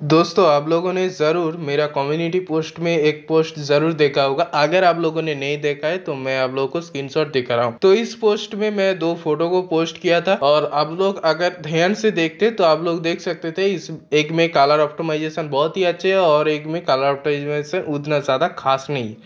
दोस्तों, आप लोगों ने ज़रूर मेरा कम्युनिटी पोस्ट में एक पोस्ट ज़रूर देखा होगा। अगर आप लोगों ने नहीं देखा है तो मैं आप लोगों को स्क्रीनशॉट दिखा रहा हूँ। तो इस पोस्ट में मैं दो फोटो को पोस्ट किया था और आप लोग अगर ध्यान से देखते तो आप लोग देख सकते थे इस एक में कलर ऑप्टिमाइजेशन बहुत ही अच्छे है और एक में कलर ऑप्टिमाइजेशन उतना ज़्यादा खास नहीं है।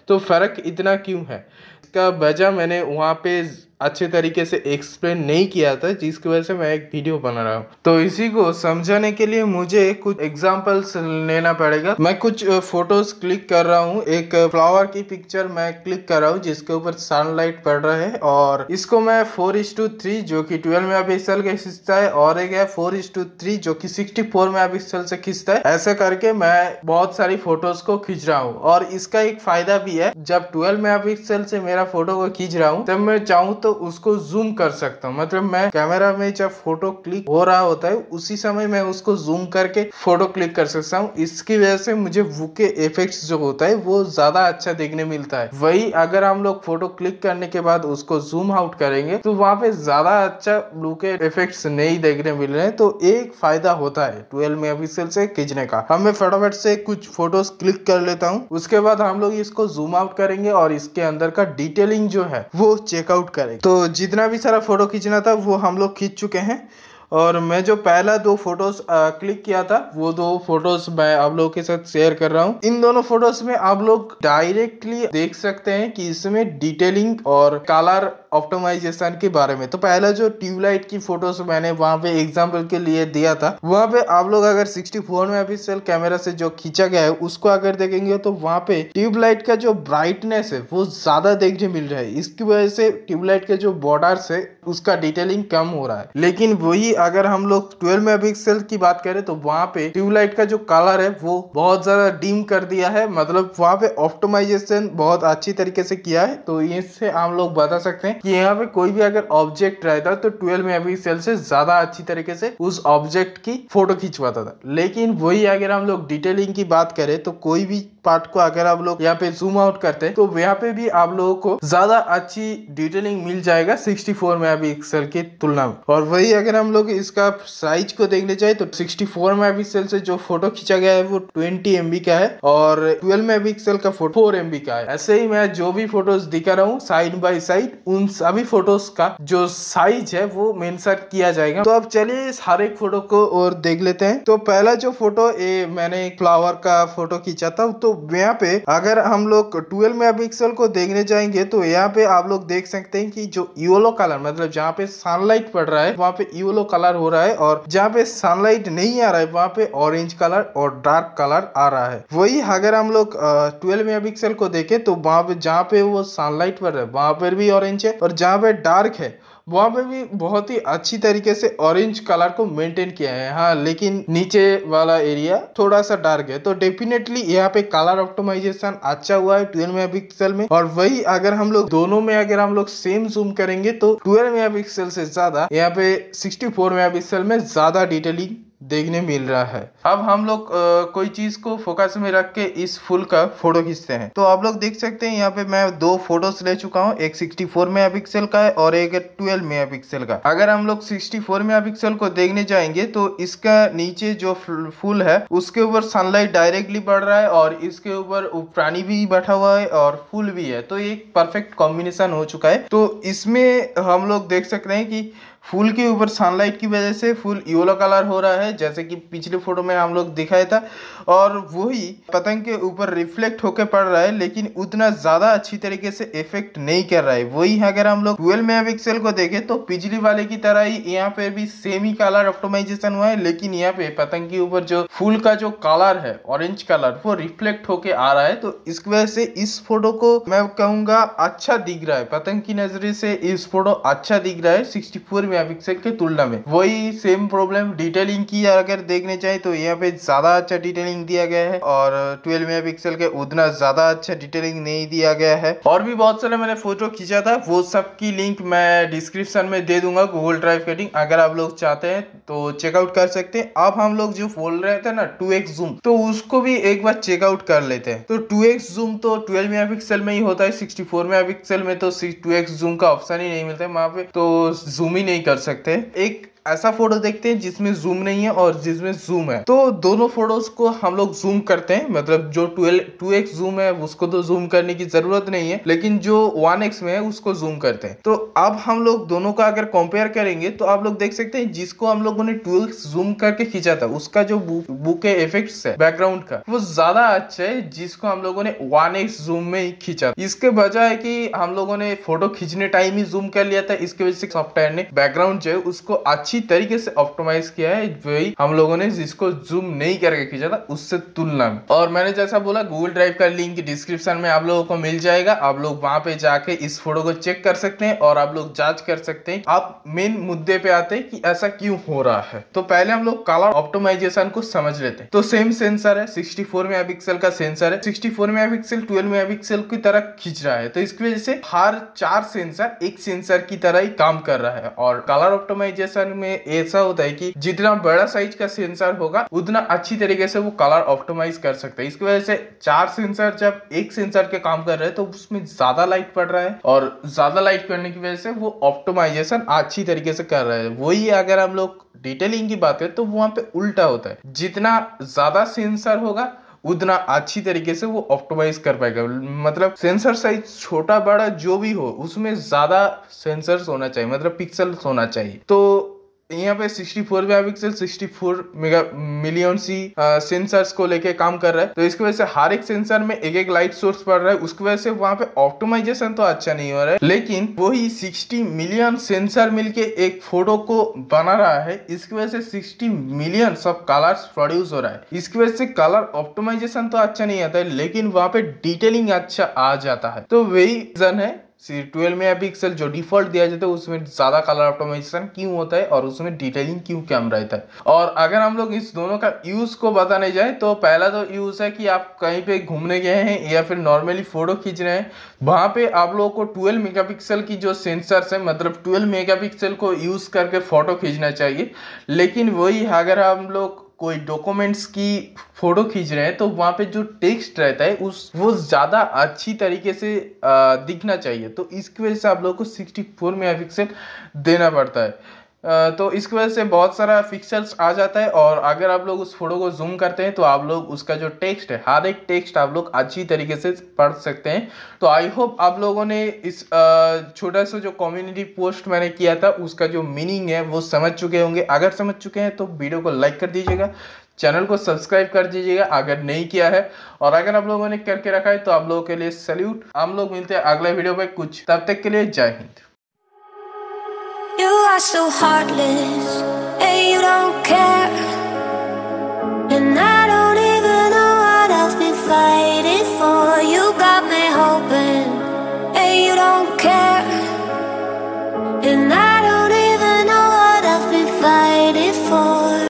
तो फ़र्क इतना क्यों है, इसका वजह मैंने वहाँ पे अच्छे तरीके से एक्सप्लेन नहीं किया था, जिसकी वजह से मैं एक वीडियो बना रहा हूँ। तो इसी को समझाने के लिए मुझे कुछ एग्जांपल्स लेना पड़ेगा। मैं कुछ फोटोज क्लिक कर रहा हूँ। एक फ्लावर की पिक्चर मैं क्लिक कर रहा हूँ जिसके ऊपर सनलाइट पड़ रहा है और इसको मैं 4:3 जो कि 12 मेगापिक्सल का खींचता है और एक है 4:3 जो कि 64 मेगापिक्सल से खींचता है। ऐसा करके मैं बहुत सारी फोटोज को खींच रहा हूँ और इसका एक फायदा भी है, जब 12 मेगापिक्सल से मेरा फोटो को खींच रहा हूँ तब मैं चाहूँ तो उसको जूम कर सकता हूँ। मतलब मैं कैमरा में जब फोटो क्लिक हो रहा होता है उसी समय मैं उसको जूम करके फोटो क्लिक कर सकता हूँ। इसकी वजह से मुझे बुके इफेक्ट्स जो होता है वो ज्यादा अच्छा देखने मिलता है। वही अगर हम लोग फोटो क्लिक करने के बाद उसको जूम आउट करेंगे तो वहां पे ज्यादा अच्छा बुके इफेक्ट्स नहीं देखने मिल रहे हैं। तो एक फायदा होता है 12 मेगापिक्सल से खींचने का। हम मैं फटाफट से कुछ फोटोज क्लिक कर लेता हूँ, उसके बाद हम लोग इसको जूम आउट करेंगे और इसके अंदर का डिटेलिंग जो है वो चेकआउट करेंगे। तो जितना भी सारा फोटो खींचना था वो हम लोग खींच चुके हैं और मैं जो पहला दो फोटोज क्लिक किया था वो दो फोटोज मैं आप लोगों के साथ शेयर कर रहा हूँ। इन दोनों फोटोज में आप लोग डायरेक्टली देख सकते हैं कि इसमें डिटेलिंग और कलर ऑप्टिमाइजेशन के बारे में। तो पहला जो ट्यूबलाइट की फोटोज मैंने वहां पे एग्जांपल के लिए दिया था, वहां पे आप लोग अगर 64 मेगापिक्सल कैमरा से जो खींचा गया है उसको अगर देखेंगे तो वहां पे ट्यूबलाइट का जो ब्राइटनेस है वो ज्यादा देखने मिल रहा है। इसकी वजह से ट्यूबलाइट के जो बॉर्डर्स है उसका डिटेलिंग कम हो रहा है। लेकिन वही अगर हम लोग 12 मेगापिक्सल की बात करें तो वहां पे ट्यूबलाइट का जो कलर है वो बहुत ज्यादा डिम कर दिया है। मतलब वहां पे ऑप्टिमाइजेशन बहुत अच्छी तरीके से किया है। तो इससे हम लोग बता सकते हैं कि यहाँ पे कोई भी अगर ऑब्जेक्ट रहता तो 12 मेगापिक्सल से ज्यादा अच्छी तरीके से उस ऑब्जेक्ट की फोटो खिंचवाता था। लेकिन वही अगर हम लोग डिटेलिंग की बात करें तो कोई भी पार्ट को अगर आप लोग यहाँ पे जूम आउट करते हैं तो यहाँ पे भी आप लोगों को ज्यादा अच्छी डिटेलिंग मिल जाएगा 64 मेगापिक्सल की तुलना में। और वही अगर हम लोग इसका साइज को देखने जाए तो 64 मेगापिक्सल से जो फोटो खींचा गया है वो 20 MB का है और 12 मेगापिक्सल का फोटो 4 MB का है। ऐसे ही मैं जो भी फोटोज दिखा रहा हूँ साइड बाय साइड उन सभी फोटोज का जो साइज है वो मेंशन किया जाएगा। तो अब चलिए इस हर एक फोटो को और देख लेते हैं। तो पहला जो फोटो मैंने फ्लावर का फोटो खींचा था, तो यहाँ पे अगर हम लोग 12 मेगापिक्सल को देखने जाएंगे तो यहाँ पे आप लोग देख सकते हैं कि जो येलो कलर मतलब जहाँ पे सनलाइट पड़ रहा है वहाँ पे येलो कलर हो रहा है और जहाँ पे सनलाइट नहीं आ रहा है वहाँ पे ऑरेंज कलर और डार्क कलर आ रहा है। वही अगर हम लोग 12 मेगापिक्सल को देखें तो वहाँ पे जहाँ पे वो सनलाइट पड़ रहा है वहाँ पर भी ऑरेंज है और जहाँ पे डार्क है वहां पे भी बहुत ही अच्छी तरीके से ऑरेंज कलर को मेंटेन किया है। हाँ, लेकिन नीचे वाला एरिया थोड़ा सा डार्क है। तो डेफिनेटली यहाँ पे कलर ऑप्टिमाइजेशन अच्छा हुआ है 12 मेगापिक्सल में। और वही अगर हम लोग दोनों में अगर हम लोग सेम जूम करेंगे तो 12 मेगापिक्सल से ज्यादा यहाँ पे 64 मेगापिक्सल में ज्यादा डिटेलिंग देखने मिल रहा है। अब हम लोग कोई चीज को फोकस में रख के इस फूल का फोटो खींचते हैं। तो आप लोग देख सकते हैं यहाँ पे मैं दो फोटोज ले चुका हूँ, एक 64 मेगापिक्सल का है और एक 12 मेगापिक्सल का। अगर हम लोग 64 मेगापिक्सल को देखने जाएंगे तो इसका नीचे जो फूल है उसके ऊपर सनलाइट डायरेक्टली पड़ रहा है और इसके ऊपर प्राणी भी बैठा हुआ है और फूल भी है। तो ये एक परफेक्ट कॉम्बिनेशन हो चुका है। तो इसमें हम लोग देख सकते हैं कि फूल के ऊपर सनलाइट की वजह से फूल येलो कलर हो रहा है जैसे कि पिछले फोटो में हम लोग दिखाया था और वही पतंग के ऊपर रिफ्लेक्ट होकर पड़ रहा है लेकिन उतना ज्यादा अच्छी तरीके से इफेक्ट नहीं कर रहा है। वही अगर हम लोग 12 मेगापिक्सल को देखें तो पिछली वाले की तरह ही यहाँ पे भी सेम ही कलर ऑप्टिमाइजेशन हुआ है, लेकिन यहाँ पे पतंग के ऊपर जो फूल का जो कलर है ऑरेंज कलर वो रिफ्लेक्ट होके आ रहा है। तो इस वजह से इस फोटो को मैं कहूंगा अच्छा दिख रहा है। पतंग की नजरे से इस फोटो अच्छा दिख रहा है 64 मेगापिक्सल के तुलना में। वही सेम प्रॉब्लम डिटेलिंग की अगर देखने चाहे तो यहाँ पे ज्यादा अच्छा डिटेलिंग दिया गया है और 12 मेगापिक्सल के उतना ज्यादा अच्छा डिटेलिंग नहीं दिया गया है। और भी बहुत सारे मैंने फोटो खींचा था, वो सब की लिंक मैं डिस्क्रिप्शन में दे दूंगा गूगल ड्राइव के लिंक, अगर आप लोग चाहते हैं तो चेकआउट कर सकते हैं। अब हम लोग जो बोल रहे थे ना 2x जूम, तो उसको भी एक बार चेकआउट कर लेते हैं। तो 2x जूम तो 12 मेगापिक्सल में ही होता है, 64 मेगापिक्सल में तो 2x जूम का ऑप्शन ही नहीं मिलता है वहां पे, तो जूम ही नहीं कर सकते। एक ऐसा फोटो देखते हैं जिसमें जूम नहीं है और जिसमें जूम है। तो दोनों फोटोज को हम लोग जूम करते हैं, मतलब जो 2x जूम है उसको तो जूम करने की जरूरत नहीं है, लेकिन जो 1x में है उसको जूम करते हैं। तो अब हम लोग दोनों का अगर कंपेयर करेंगे तो आप लोग देख सकते हैं जिसको हम लोगों ने 2x जूम करके खींचा था उसका जो बुके इफेक्ट्स है बैकग्राउंड का वो ज्यादा अच्छा है जिसको हम लोगों ने 1x जूम में ही खींचा। इसके बजाय कि हम लोगों ने फोटो खींचने टाइम ही जूम कर लिया था, इसके वजह से सॉफ्टवेयर ने बैकग्राउंड जो है उसको अच्छी तरीके से ऑप्टिमाइज किया है, वही हम लोगों ने जिसको जूम नहीं करके खींचा था उससे तुलना में। और मैंने जैसा बोला गूगल ड्राइव का लिंक डिस्क्रिप्शन में आप लोगों को मिल जाएगा, आप लोग वहां पे जाके इस फोटो को चेक कर सकते हैं और आप लोग जांच कर सकते हैं। आप मेन मुद्दे पे आते हैं कि ऐसा क्यों हो रहा है। तो पहले हम लोग कलर ऑप्टिमाइजेशन को समझ लेते हैं। तो सेम सेंसर है, 64 मेगापिक्सल का सेंसर है, 64 मेगापिक्सल 12 मेगापिक्सल की तरह खींच रहा है। तो इसकी वजह से हर 4 सेंसर एक सेंसर की तरह ही काम कर रहा है। और कलर ऑप्टिमाइजेशन में ऐसा होता है कि जितना बड़ा साइज का सेंसर होगा उतना अच्छी तरीके से वो कलर ऑप्टिमाइज कर सकता है। इसकी वजह से 4 सेंसर जब एक सेंसर के काम कर रहे हैं तो उसमें ज्यादा लाइट पड़ रहा है और ज्यादा लाइट पड़ने की वजह से वो ऑप्टिमाइजेशन अच्छी तरीके से कर रहा है। वही अगर हम लोग डिटेलिंग की बात करें तो वहां पे उल्टा होता है, जितना ज्यादा सेंसर होगा उतना अच्छी तरीके से वो ऑप्टिमाइज कर पाएगा। मतलब सेंसर साइज छोटा बड़ा जो भी हो उसमें ज्यादा सेंसर्स होना चाहिए, मतलब पिक्सल्स होना चाहिए। तो यहाँ पे 64 मेगापिक्सल 64 मेगा मिलियन सी सेंसर्स को लेके काम कर रहा है। तो इसकी वजह से हर एक सेंसर में एक एक लाइट सोर्स पड़ रहा है, उसकी वजह से वहां पे ऑप्टिमाइजेशन तो अच्छा नहीं हो रहा है, लेकिन वही 60 मिलियन सेंसर मिलके एक फोटो को बना रहा है। इसकी वजह से 60 मिलियन सब कलर्स प्रोड्यूस हो रहा है। इसकी वजह से कलर ऑप्टिमाइजेशन तो अच्छा नहीं आता है, लेकिन वहां पे डिटेलिंग अच्छा आ जाता है। तो वही रीजन है 12 मेगापिक्सल जो डिफॉल्ट दिया जाता है उसमें ज्यादा कलर ऑप्टिमाइजेशन क्यों होता है और उसमें डिटेलिंग क्यों कम रहता है। और अगर हम लोग इस दोनों का यूज को बताने जाए तो पहला तो यूज है कि आप कहीं पे घूमने गए हैं या फिर नॉर्मली फोटो खींच रहे हैं, वहां पे आप लोगों को 12 मेगापिक्सल की जो सेंसर्स है मतलब 12 मेगापिक्सल को यूज करके फोटो खींचना चाहिए। लेकिन वही अगर हम लोग कोई डॉक्यूमेंट्स की फोटो खींच रहे हैं तो वहां पे जो टेक्स्ट रहता है वो ज्यादा अच्छी तरीके से दिखना चाहिए। तो इसकी वजह से आप लोगों को 64 मेगापिक्सल देना पड़ता है। तो इसकी वजह से बहुत सारा पिक्सल्स आ जाता है और अगर आप लोग उस फोटो को जूम करते हैं तो आप लोग उसका जो टेक्स्ट है हर एक टेक्स्ट आप लोग अच्छी तरीके से पढ़ सकते हैं। तो आई होप आप लोगों ने इस छोटा सा जो कम्युनिटी पोस्ट मैंने किया था उसका जो मीनिंग है वो समझ चुके होंगे। अगर समझ चुके हैं तो वीडियो को लाइक कर दीजिएगा, चैनल को सब्सक्राइब कर दीजिएगा अगर नहीं किया है, और अगर आप लोगों ने करके रखा है तो आप लोगों के लिए सैल्यूट। हम लोग मिलते हैं अगले वीडियो में कुछ, तब तक के लिए जय Hind. You are so heartless, and you don't care, and I don't even know what I've been fighting